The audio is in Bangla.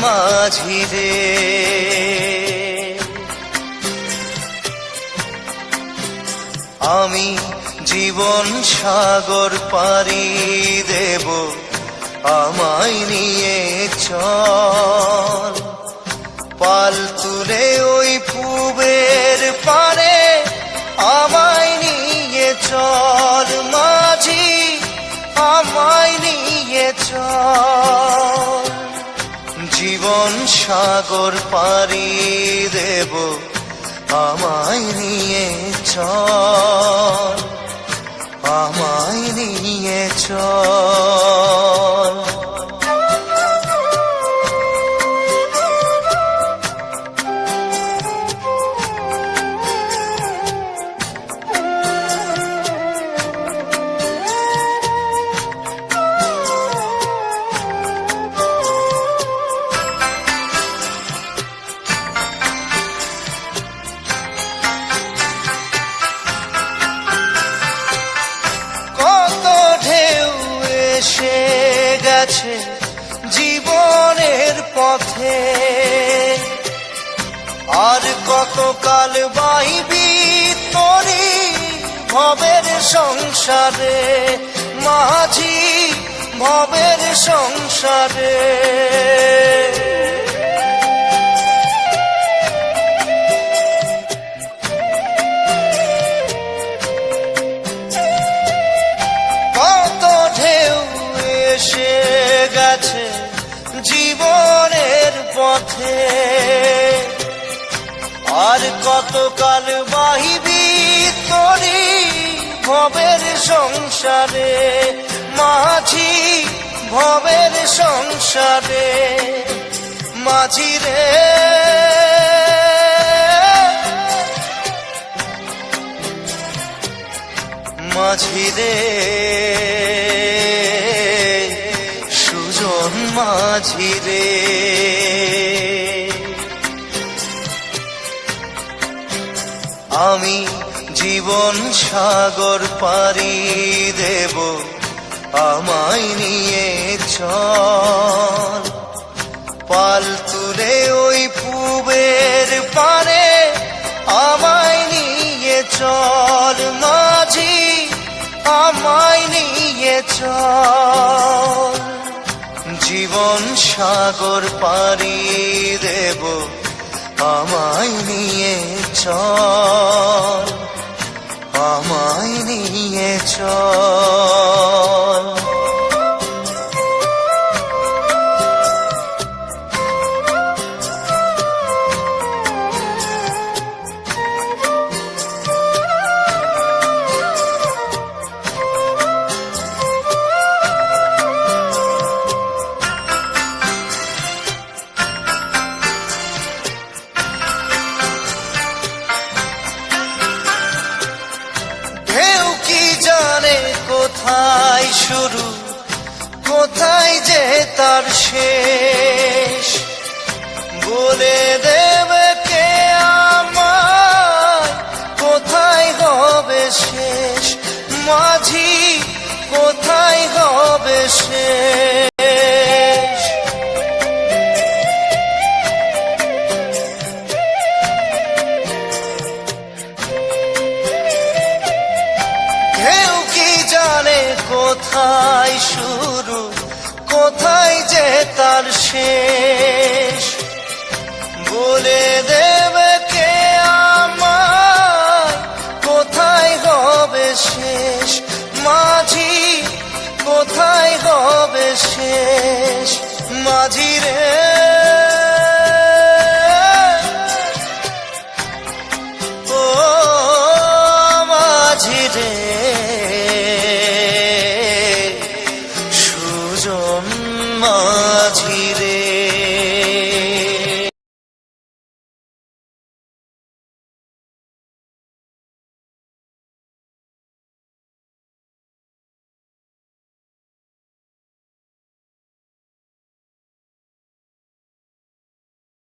মাঝি রে। আমি জীবন সাগর পাড়ি দেব, আমায় নিয়ে চল। পাল তুলে ওই পূবের পারে আমায় নিয়ে চল মাঝি, আমায় নিয়ে চল। জীবন সাগর পাড়ি দেব, আমায় নিয়ে চল, আমায় নিয়ে চল। জীবনের পথে আর কতকাল বাইবি তোরি ভবের সংসারে মাঝি, ভবের সংসারে। কত ঢেউ এসে গেছে জীবনের পথে আর কতকাল বাহিবি তোরি ভবের সংসারে মাঝি, ভবের সংসারে। মাঝি রে মাঝি রে, সুজন মাঝি রে। আমি জীবন সাগর পাড়ি দেব, আমায় নিয়ে চল। পাল তুলে ওই পূবের পারে আমায় নিয়ে চল মাঝি, আমায় নিয়ে চল। জীবন সাগর পাড়ি দেব, আমায় নিয়ে চল, আমায় নিয়ে চল। কোথায় শুরু, কোথায় যে তার শেষ, বলে দেবে কে আমায় কোথায় হবে শেষ মাঝি, কোথায় হবে শেষ। কোথায় শুরু, কোথায় যে তার শেষ, বলে দেবে কে আমায় কোথায় হবে শেষ মাঝি, কোথায় হবে শেষ। মাঝি রে